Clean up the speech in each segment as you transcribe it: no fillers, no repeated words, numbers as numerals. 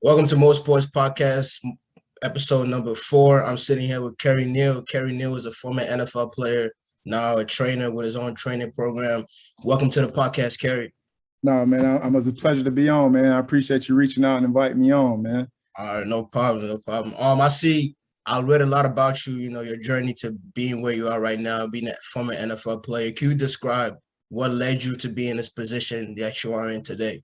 Welcome to Most Sports Podcast, episode number 4. I'm sitting here with Kerry Neal. Kerry Neal is a former NFL player, now a trainer with his own training program. Welcome to the podcast, Kerry. No, man, it was a pleasure to be on, man. I appreciate you reaching out and inviting me on, man. All right, no problem, no problem. I read a lot about you, your journey to being where you are right now, being a former NFL player. Can you describe what led you to be in this position that you are in today?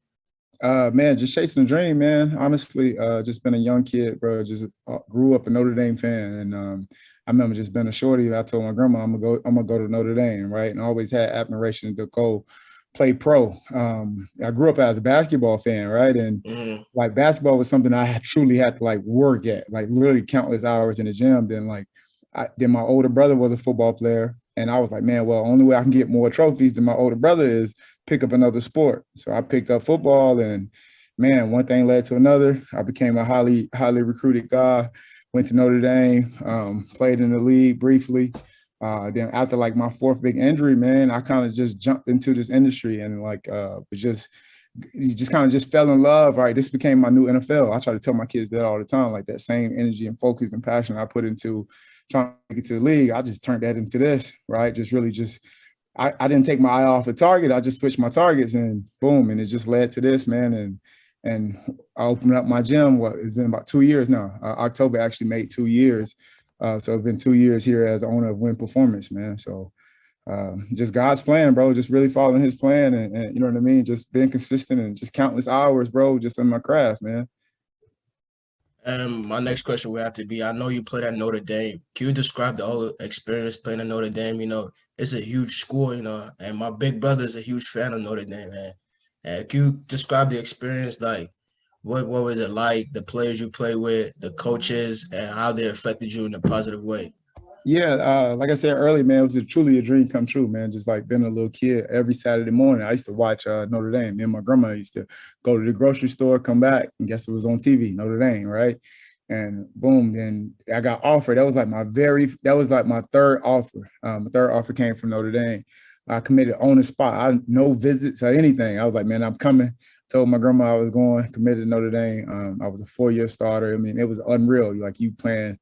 Man, just chasing a dream, man. Honestly, just been a young kid, bro. Just grew up a Notre Dame fan, and I remember just being a shorty. I told my grandma I'm gonna go to Notre Dame, right? And I always had admiration to go play pro. I grew up as a basketball fan, right? And like basketball was something I truly had to like work at, like literally countless hours in the gym. Then my older brother was a football player, and I was like, man, well, only way I can get more trophies than my older brother is pick up another sport. So I picked up football, and man, one thing led to another. I became a highly recruited guy. Went to Notre Dame, played in the league briefly. Then after like my fourth big injury, man, I kind of just jumped into this industry and you just kind of just fell in love. Right, this became my new NFL. I try to tell my kids that all the time, like that same energy and focus and passion I put into trying to get to the league, I just turned that into this. Right, I didn't take my eye off the target. I just switched my targets and boom, and it just led to this, man. And I opened up my gym. It's been about 2 years now. October actually made 2 years. So it's been 2 years here as the owner of Win Performance, man. So just God's plan, bro. Just really following his plan and you know what I mean? Just being consistent and just countless hours, bro, just in my craft, man. My next question would have to be, I know you played at Notre Dame. Can you describe the whole experience playing at Notre Dame? It's a huge school, and my big brother is a huge fan of Notre Dame, man. Can you describe the experience? Like, what was it like, the players you play with, the coaches, and how they affected you in a positive way? Yeah, like I said earlier, man, it was truly a dream come true, man. Just like being a little kid every Saturday morning, I used to watch Notre Dame. Me and my grandma used to go to the grocery store, come back, and guess it was on TV, Notre Dame, right? And boom, then I got offered. That was like my third offer. The third offer came from Notre Dame. I committed on the spot. No visits or anything. I was like, man, I'm coming. Told my grandma I was going. Committed to Notre Dame. I was a 4-year starter. I mean, it was unreal. Like you playing.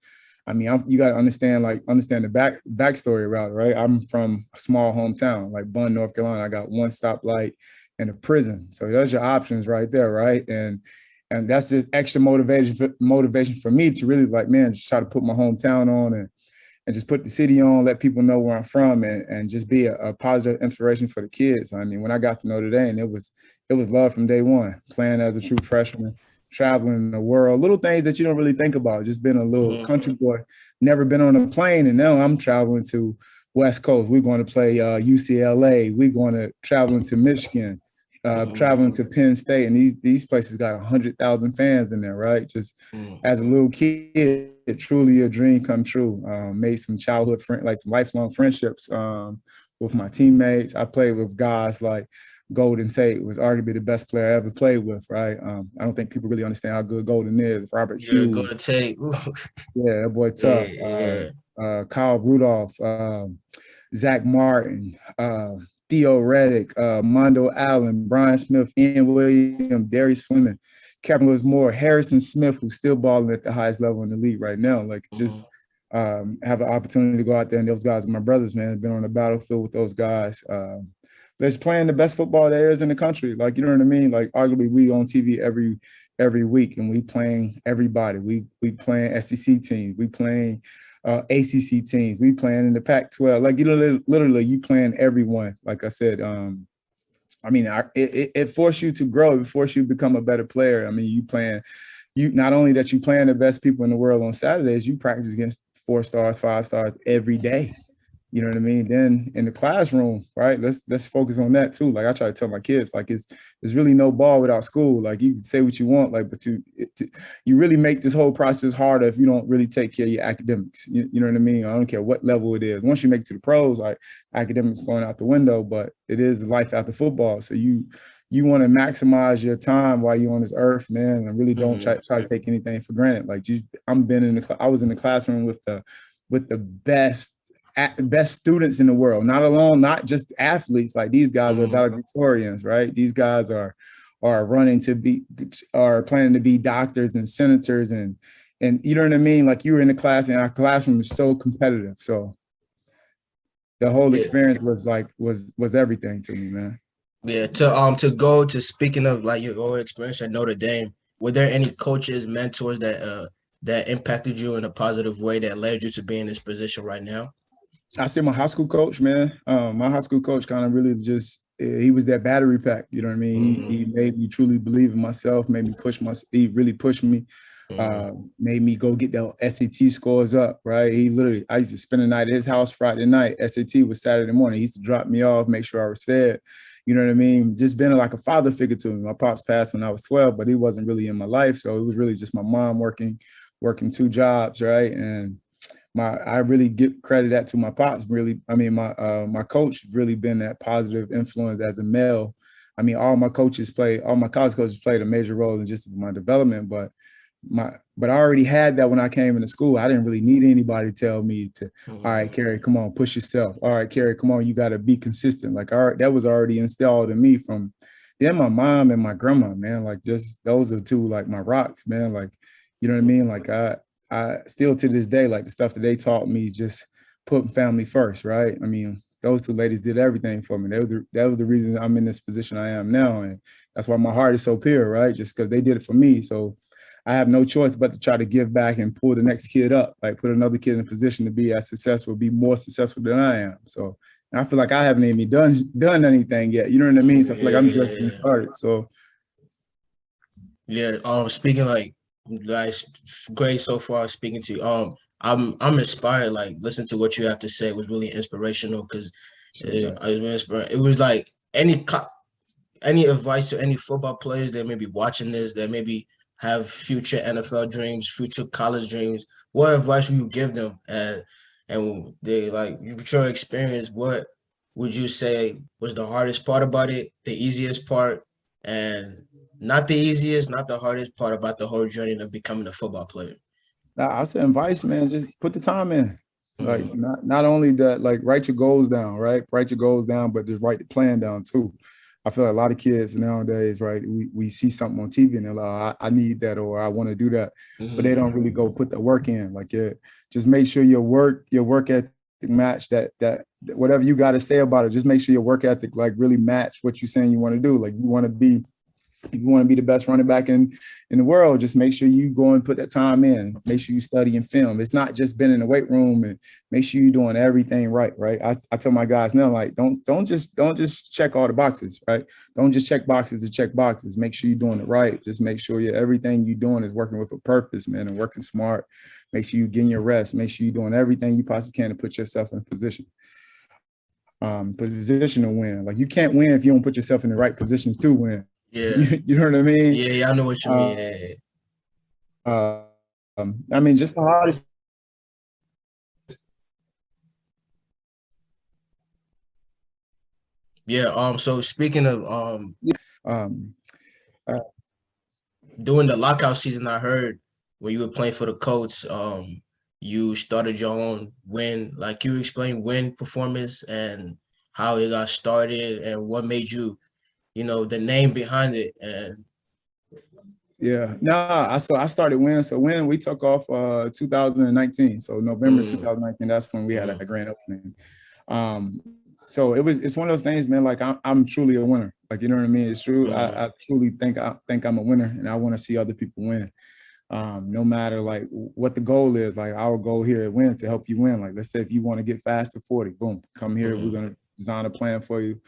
I mean, you got to understand the backstory about it, right? I'm from a small hometown, like Bunn, North Carolina. I got one stoplight and a prison. So those are your options right there, right? And that's just extra motivation for me to really like, man, just try to put my hometown on and just put the city on, let people know where I'm from and just be a positive inspiration for the kids. I mean, when I got to Notre Dame, it was love from day one, playing as a true freshman, traveling the world, little things that you don't really think about, just being a little country boy, never been on a plane. And now I'm traveling to West Coast. We're going to play UCLA. We're going to traveling to Michigan, traveling to Penn State. And these places got 100,000 fans in there, right? Just as a little kid, truly a dream come true. Made some childhood friends, like some lifelong friendships with my teammates. I played with guys like Golden Tate, was arguably the best player I ever played with, right? I don't think people really understand how good Golden is. Robert Hughes. Golden Tate. Yeah, that boy tough. Kyle Rudolph, Zach Martin, Theo Reddick, Mondo Allen, Brian Smith, Ian Williams, Darius Fleming, Captain Lewis Moore, Harrison Smith, who's still balling at the highest level in the league right now. Like just have an opportunity to go out there, and those guys are my brothers, man. I've been on the battlefield with those guys. Just playing the best football there is in the country. Like, you know what I mean? Like, arguably, we on TV every week, and we playing everybody. We playing SEC teams. We playing ACC teams. We playing in the Pac-12. Like, literally, you playing everyone. Like I said, I mean, it forced you to grow. It forced you to become a better player. I mean, you not only that you playing the best people in the world on Saturdays, you practice against 4 stars, 5 stars every day. You know what I mean? Then in the classroom, right? Let's focus on that too. Like I try to tell my kids, like it's really no ball without school. Like you can say what you want, like, but you really make this whole process harder if you don't really take care of your academics. You know what I mean? I don't care what level it is. Once you make it to the pros, like academics going out the window, but it is life after football. So you want to maximize your time while you're on this earth, man, and really don't try to take anything for granted. Like I was in the classroom with the best students in the world, not just athletes. Like these guys are valedictorians, right? These guys are are running to be, are planning to be doctors and senators, and you know what I mean? Like you were in the class, and our classroom is so competitive. So the whole Yeah. experience was like was everything to me, man. Yeah, to go to speaking of like your own experience at Notre Dame, were there any coaches, mentors that impacted you in a positive way that led you to be in this position right now? I see my high school coach, man. My high school coach kind of really just he was that battery pack. You know what I mean? He Mm-hmm. made me truly believe in myself. Made me push my. He really pushed me. Mm-hmm. Made me go get the SAT scores up. Right? He literally. I used to spend the night at his house Friday night. SAT was Saturday morning. He used to drop me off, make sure I was fed. You know what I mean? Just being like a father figure to me. My pops passed when I was 12, but he wasn't really in my life, so it was really just my mom working two jobs, right? And I really give credit that to my pops. Really, I mean, my coach really been that positive influence as a male. I mean, all my college coaches played a major role in just my development, but I already had that when I came into school. I didn't really need anybody to tell me to, all right, Mm-hmm. Kerry, come on, push yourself. All right, Kerry, come on, you got to be consistent. Like, all right, that was already installed in me from then my mom and my grandma, man. Like, just those are two like my rocks, man. Like, you know what I mean? Like, I still to this day, like the stuff that they taught me, just putting family first, right? I mean, those two ladies did everything for me. That was the reason I'm in this position I am now, and that's why my heart is so pure, right? Just because they did it for me, so I have no choice but to try to give back and pull the next kid up, like put another kid in a position to be as successful, be more successful than I am. So I feel like I haven't even done anything yet. You know what I mean? So I feel like Yeah, I'm just getting yeah, started. So yeah. Speaking like great so far speaking to you. I'm inspired. Like listen to what you have to say was really inspirational because appreciate that. I was really inspired. It was like any advice to any football players that may be watching this, that maybe have future NFL dreams, future college dreams? What advice would you give them? And they like with your experience, what would you say was the hardest part about it, the easiest part, and not the easiest, not the hardest part about the whole journey of becoming a football player? I said advice, man, just put the time in. Like Mm, not only that, like write your goals down, right? Write your goals down, but just write the plan down too. I feel like a lot of kids nowadays, right? We see something on TV and they're like, oh, I need that or I want to do that, but they mm-hmm. don't really go put the work in. Like, yeah, just make sure your work ethic match that whatever you got to say about it. Just make sure your work ethic like really match what you're saying you want to do. Like you want to be if you want to be the best running back in the world, just make sure you go and put that time in. Make sure you study and film. It's not just been in the weight room, and make sure you're doing everything right. Right. I tell my guys now, like, don't just check all the boxes, right? Don't just check boxes to check boxes. Make sure you're doing it right. Just make sure everything you're doing is working with a purpose, man, and working smart. Make sure you're getting your rest. Make sure you're doing everything you possibly can to put yourself in position. Position to win. Like you can't win if you don't put yourself in the right positions to win. Yeah, You know what I mean? yeah, yeah. I know what you mean. Uh, Yeah, yeah. I mean, just the hardest. Yeah. So speaking of Um, uh, during the lockout season, I heard when you were playing for the Colts, you started your own win. Like you explain win performance and how it got started and what made you, the name behind it. And yeah, nah. I started when. So when we took off 2019. So November mm, 2019. That's when we had mm, a grand opening. Um, so it's one of those things, man. Like I'm truly a winner. Like you know what I mean. It's true. mm, I truly think I'm a winner, and I want to see other people win. No matter like what the goal is. Like our goal here at Win to help you win. Like let's say if you want to get fast to 40, boom, come here. We're mm. gonna design a plan for you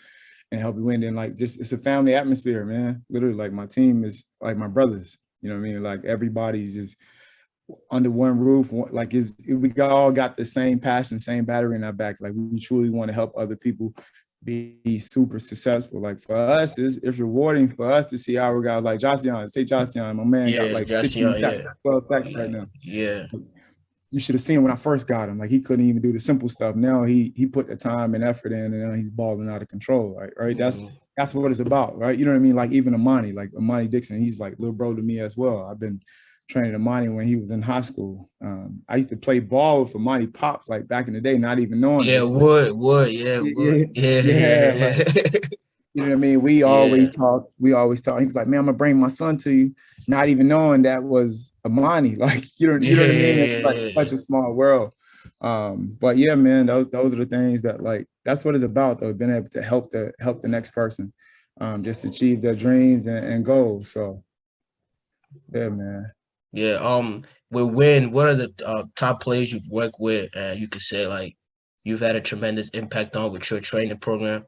and help you win. And like just it's a family atmosphere, man. Literally, like my team is like my brothers. You know what I mean? Like everybody's just under one roof. Like all got the same passion, same battery in our back. Like we truly want to help other people be super successful. Like for us, it's rewarding for us to see our guys like Josh Young, my man got Yeah, like Josh 15 Young, sacks, yeah, 12 sacks right now. yeah. You should have seen when I first got him. Like he couldn't even do the simple stuff. Now he put the time and effort in, and now he's balling out of control. Right. Mm, That's what it's about. Right. You know what I mean? Like even Amani Dixon, he's like little bro to me as well. I've been training Amani when he was in high school. I used to play ball with Amani Pops like back in the day, not even knowing it. yeah, It's like would, yeah, would, yeah, yeah, yeah. like You know what I mean? We Yeah. always talk. We always talk. He was like, "Man, I'm gonna bring my son to you," not even knowing that was Amani. Like, you know what I mean? It's like Yeah. such a small world. But yeah, man, those are the things that like that's what it's about though, being able to help the next person, just achieve their dreams and goals. So yeah, man. Yeah. With Win, what are the top players you've worked with? You could say like you've had a tremendous impact on with your training program.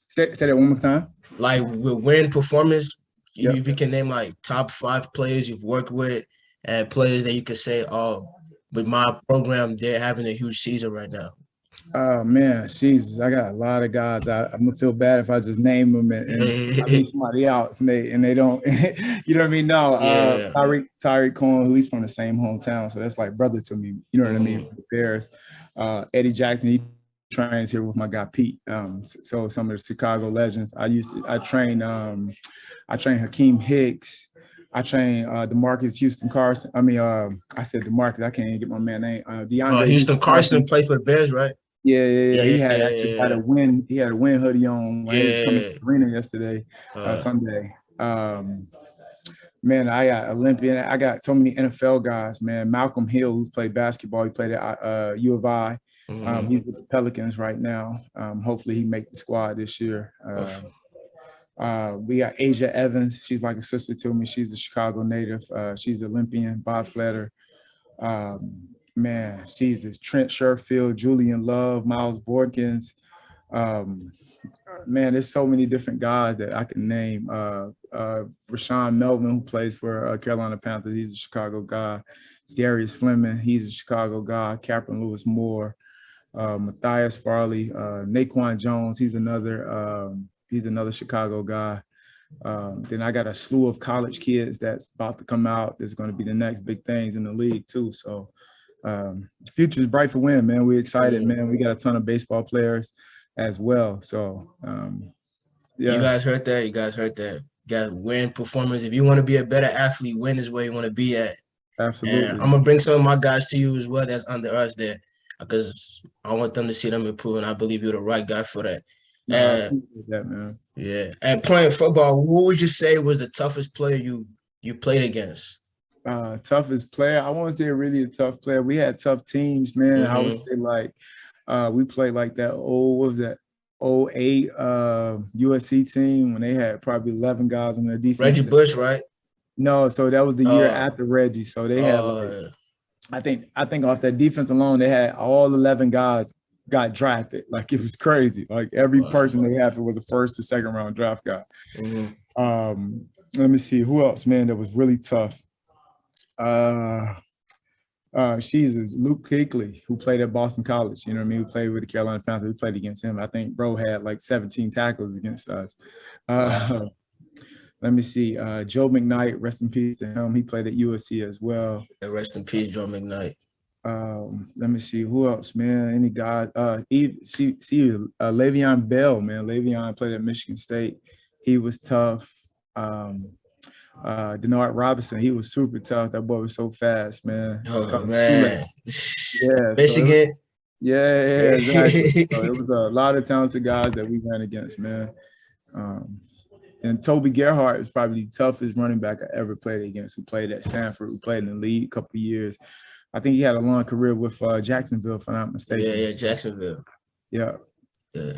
Say that one more time. Like with Win Performance, Yep. if you can name like top 5 players you've worked with and players that you could say, oh, with my program, they're having a huge season right now. Oh man, Jesus, I got a lot of guys. I'm gonna feel bad if I just name them and I leave somebody out and they don't, you know what I mean? No, Yeah. Tyreek Cohen, who he's from the same hometown, so that's like brother to me. You know what I mean? Hmm. From the Bears. Eddie Jackson, he trains here with my guy Pete. So some of the Chicago legends. I train Hakeem Hicks. I train DeMarcus Houston Carson. I said DeMarcus. I can't even get my man name. DeAndre Houston Houston Carson Carson. played for the Bears, right? Yeah. He Yeah. had actually had a win. He had a win hoodie on when he was coming to Yeah. the arena yesterday, Uh, Sunday. Man, I got Olympian. I got so many NFL guys, man. Malcolm Hill, who's played basketball. He played at U of I. mhm. He's with the Pelicans right now. Hopefully he make the squad this year. We got Asia Evans. She's like a sister to me. She's a Chicago native. She's Olympian, bobsledder. Man, she's a Trent Sherfield, Julian Love, Miles Boykins. Um, Man, there's so many different guys that I can name. Rashawn Melvin, who plays for Carolina Panthers, he's a Chicago guy. Darius Fleming, he's a Chicago guy. Captain Lewis Moore, Matthias Farley, Naquan Jones, he's another Chicago guy. Then I got a slew of college kids that's about to come out. There's going to be the next big things in the league too. So the future is bright for Win, man. We're excited, Mhm. man. We got a ton of baseball players as well. So You yeah, guys heard that? You guys heard that? You got Win Performance. If you want to be a better athlete, Win is where you want to be at. And I'm absolutely. gonna bring some of my guys to you as well. That's under us there, because I want them to see them improve, and I believe you're the right guy for that. No, I And appreciate that, man. yeah, and playing football, who would you say was the toughest player you played against? Toughest player. I won't say really a tough player. We had tough teams, man. I would Hmm. say like we played like that old, what was that? '08 USC team when they had probably 11 guys on their defense. Reggie Bush, right? No, so that was the year Uh, after Reggie. So they had like uh, I think off that defense alone, they had all 11 guys got drafted. Like it was crazy. Like every wow. person they had was a first or second round draft guy. Hmm. Let me see who else, man, that was really tough. Uh she's Luke Kuechly, who played at Boston College. You know what I mean? Who played with the Carolina Panthers. We played against him. I think bro had like 17 tackles against us. Wow. Uh, let me see. Joe McKnight, rest in peace to him. He played at USC as well. And rest in peace, Joe McKnight. Let me see who else, man. Any guy? Le'Veon Bell, man. Le'Veon played at Michigan State. He was tough. Um, Denard Robinson, he was super tough. That boy was so fast, man. Oh Coming through man, that. Yeah, so it was, Michigan. yeah, exactly. So it was a lot of talented guys that we ran against, man. Um, and Toby Gerhart is probably the toughest running back I ever played against. Who played at Stanford, who played in the league a couple of years. I think he had a long career with Jacksonville, if I'm not Yeah, mistaken. yeah, Jacksonville. Yeah. Yeah.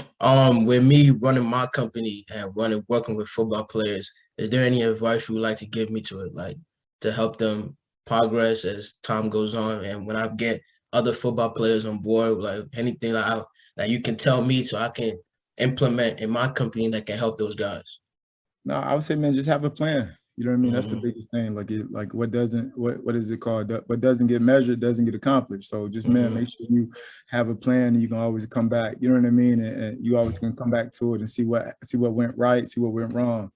With me running my company and working with football players, is there any advice you would like to give me to it, like to help them progress as time goes on? And when I get other football players on board, like anything that you can tell me so I can implement in my company that can help those guys. No, I would say, man, just have a plan. You know what I mean? That's the Hmm. biggest thing. Like what is it called? What doesn't get measured doesn't get accomplished. So just, man, Hmm. make sure you have a plan and you can always come back. You know what I mean? And you always can come back to it and see what went right, see what went wrong.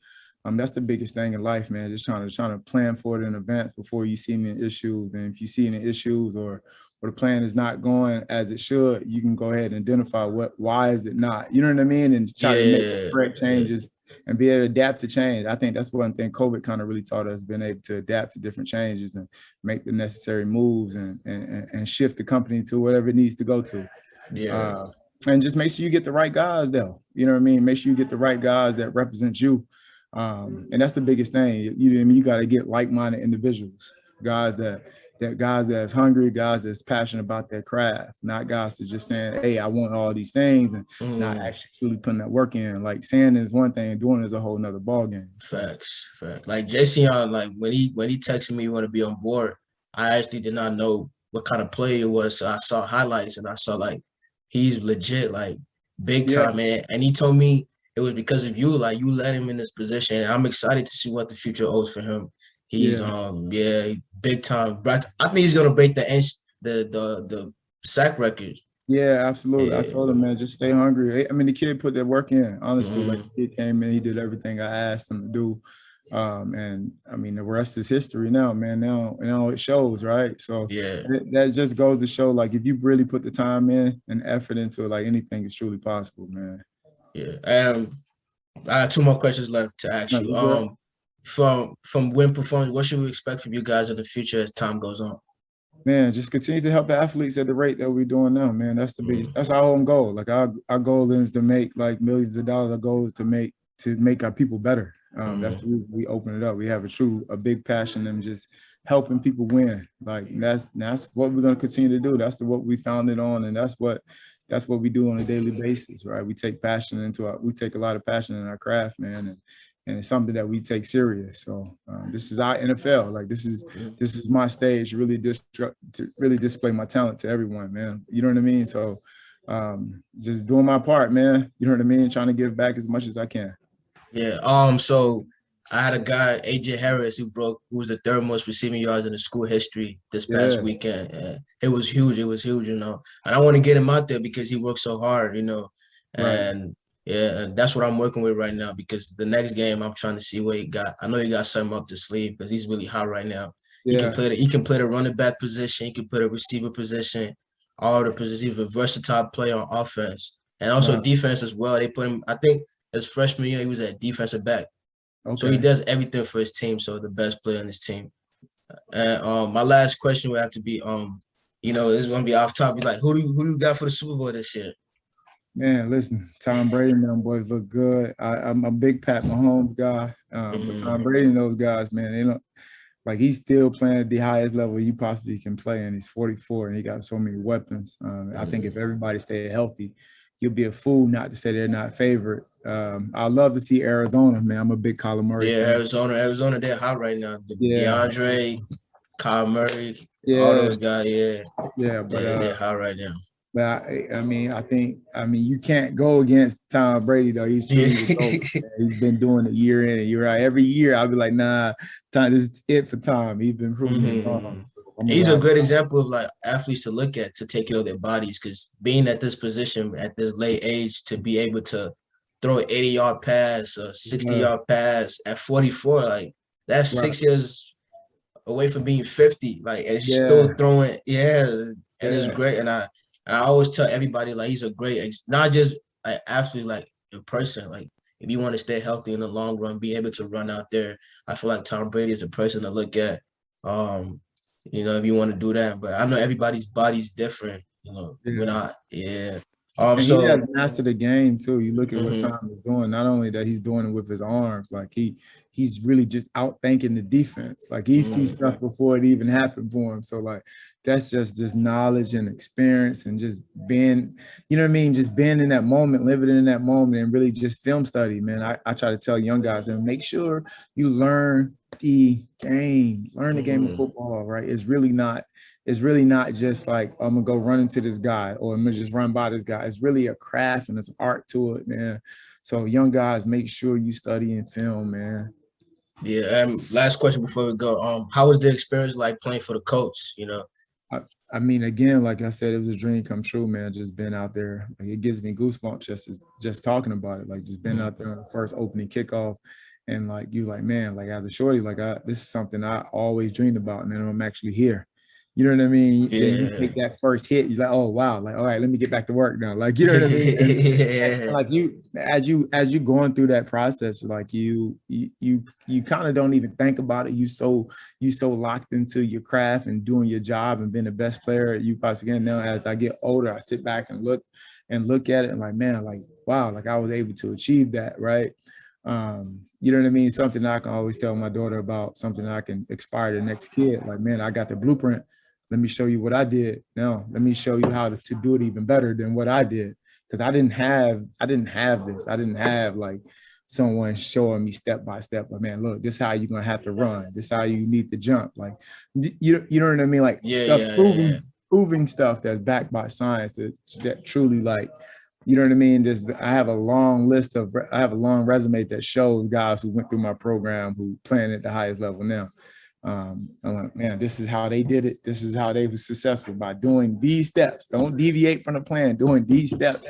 That's the biggest thing in life, man. Just trying to plan for it in advance before you see any issues. And if you see any issues or the plan is not going as it should, you can go ahead and identify why is it not. You know what I mean? And try to make the Yeah, correct yeah, changes and be able to adapt to change. I think that's one thing COVID kind of really taught us, being able to adapt to different changes and make the necessary moves and shift the company to whatever it needs to go to. yeah. Uh, And just make sure you get the right guys though. You know what I mean? Make sure you get the right guys that represent you. And that's the biggest thing. You know what I mean? You got to get like-minded individuals, guys that guys that's hungry, guys that's passionate about their craft, not guys that just saying, hey, I want all these things and not Mm, actually truly putting that work in. Like saying is one thing, doing is a whole nother ball game. So facts. Like Jason, like when he texted me he want to be on board, I actually did not know what kind of player it was. So I saw highlights and I saw like he's legit, like big yeah, time, man. And he told me it was because of you, like you let him in this position. I'm excited to see what the future holds for him. He's yeah. yeah, big time. But I think he's gonna break the sack record. Yeah, absolutely. I Yeah. told him, man, just stay hungry. I mean, the kid put that work in, honestly. Like, Mhm. the kid came in, he did everything I asked him to do. And I mean, the rest is history now, man. Now it shows, right? So Yeah. that just goes to show, like, if you really put the time in and effort into it, like anything is truly possible, man. Yeah. I have two more questions left to ask No, you. you good? From win performance, what should we expect from you guys in the future as time goes on? Man, just continue to help the athletes at the rate that we're doing now, man. That's the biggest, Mm, that's our own goal. Like our goal is to make like millions of dollars. Our goal is to make our people better. That's the mm, reason we open it up. We have a big passion in just helping people win. Like that's what we're gonna continue to do. What we founded on, and that's what we do on a daily basis, right? We take a lot of passion in our craft, man, and it's something that we take serious. So this is our NFL. Like mm. this is my stage to really display my talent to everyone, man. You know what I mean? So just doing my part, man. You know what I mean? Trying to give back as much as I can. Yeah. So I had a guy, AJ Harris, who was the third most receiving yards in the school history this past Yeah, weekend. It was huge. It was huge, And I want to get him out there because he worked so hard. right. And yeah, and that's what I'm working with right now because the next game I'm trying to see what he got. I know he got something up the sleeve because he's really hot right now. Yeah, He can play the running back position, he can play the receiver position, all the positions. He's a versatile player on offense and also right. defense as well. They put him, I think his freshman year, he was at defensive back. So he Okay. does everything for his team. So the best player on his team. And my last question would have to be, this is gonna be off topic. Like, who do you got for the Super Bowl this year? Man, listen, Tom Brady and them boys look good. I'm a big Pat Mahomes guy, but Tom Mm, Brady and those guys, man, they don't like he's still playing at the highest level you possibly can play, and he's 44 and he got so many weapons. I think if mm. everybody stay healthy, you'll be a fool not to say they're not favorite. I love to see Arizona, man. I'm a big Kyler Murray Yeah, fan. Arizona, they're hot right now. Yeah, DeAndre, Kyle Murray, all yeah, those guys, yeah, yeah. But they're hot right now. I mean, you can't go against Tom Brady though. He's Yeah. truly the GOAT. Man. He's been doing it year in and year out. Every year, I'll be like, nah, Tom, this is it for Tom. He's been proving me hmm wrong. So I'm gonna He's a ride. great example of like athletes to look at to take care of their bodies because being at this position at this late age to be able to throw an 80-yard pass, a Yeah, 60-yard pass at 44, like that's right. 6 years away from being 50. Like and he's still Yeah, throwing, yeah, and it's yeah, great. And I always tell everybody like he's a not just like athlete, like a person. Like if you want to stay healthy in the long run, be able to run out there. I feel like Tom Brady is a person to look at. Um, if you want to do that. But I know everybody's body's different. We're yeah. not, yeah. And he has So mastered the game too. You look at what mhm, Tom is doing. Not only that, he's doing it with his arms. Like he's really just outthinking the defense. Like he sees mhm, stuff before it even happened for him. So like that's just knowledge and experience and just being, you know what I mean, just being in that moment, living in that moment, and really just film study, man. I try to tell young guys and make sure you learn the game of mhm. football. Right? It's really not just like I'm gonna go run into this guy or I'm gonna just run by this guy. It's really a craft and it's art to it, man. So young guys, make sure you study and film, man. Yeah. Last question before we go. How was the experience like playing for the coach? I, I mean, again, like I said, it was a dream come true, man. Just being out there, like it gives me goosebumps just talking about it. Like just being Mhm. out there on the first opening kickoff, and like you, like man, like as a shorty, this is something I always dreamed about, and then I'm actually here. You know what I mean? Then you Yeah. take that first hit, you're like, oh wow, like all right, let me get back to work now. Like you know what I mean? And Yeah. like as you going through that process, like you kind of don't even think about it. You so locked into your craft and doing your job and being the best player you possibly can. Now, as I get older, I sit back and look and look at it and like, man, like, wow, like I was able to achieve that, right? You know what I mean? Something I can always tell my daughter about, something I can inspire the next kid. Like, man, I got the blueprint. Let me show you what I did. Now, let me show you how to do it even better than what I did. Because I didn't have this. I didn't have like someone showing me step by step. Like, man, look, this is how you're gonna have to run. This is how you need to jump. Like, you know what I mean? Like Yeah, stuff yeah, yeah, yeah. proving stuff that's backed by science that truly like, you know what I mean? Just I have a long resume that shows guys who went through my program who playing at the highest level now. I'm like, man, this is how they did it. This is how they were successful by doing these steps. Don't deviate from the plan. Doing these steps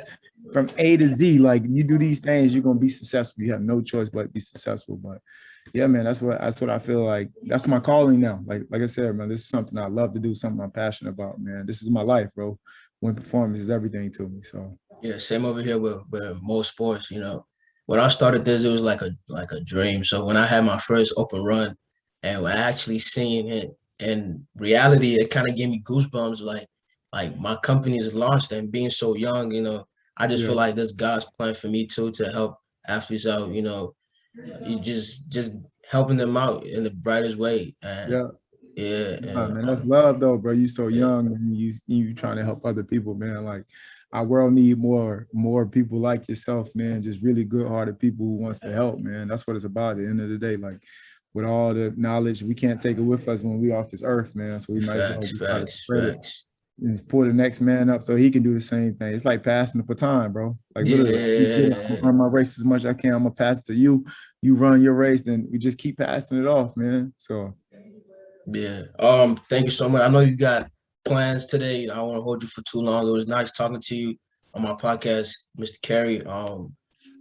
from A to Z. Like you do these things, you're gonna be successful. You have no choice but to be successful. But yeah, man, that's what I feel like. That's my calling now. Like I said, man, this is something I love to do, something I'm passionate about, man. This is my life, bro. When performance is everything to me. So Yeah, same over here with most sports. When I started this, it was like a dream. So when I had my first open run, and when I actually seen it in reality, it kind of gave me goosebumps. Like my company is launched and being so young, I just yeah, feel like this God's plan for me too to help athletes out. You just helping them out in the brightest way. And yeah. yeah, Nah, and man, that's love though, bro. You so yeah, young and you trying to help other people, man. Like our world need more people like yourself, man. Just really good-hearted people who wants to help, man. That's what it's about at the end of the day. Like with all the knowledge, we can't take it with us when we off this earth, man. So we might as well facts, just try to facts, spread it facts. and pull the next man up so he can do the same thing. It's like passing the baton, bro. Like literally, like, you get it, I'm gonna Yeah. run my race as much as I can. I'm gonna pass it to you. You run your race, then we just keep passing it off, man. So Yeah. Thank you so much. I know you got plans today. I don't want to hold you for too long. It was nice talking to you on my podcast, Mr. Kerry.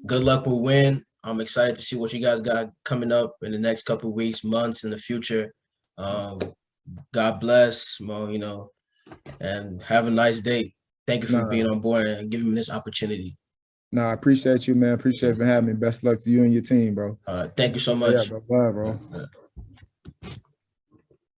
Good luck with win. I'm excited to see what you guys got coming up in the next couple of weeks, months in the future. Um, God bless, Mo, and have a nice day. Thank you for nah, being on board and giving me this opportunity. nah, I appreciate you, man. Appreciate you for having me. Best luck to you and your team, bro. Thank you so Oh, yeah, much. bro. Bye, Uh, bro. uh,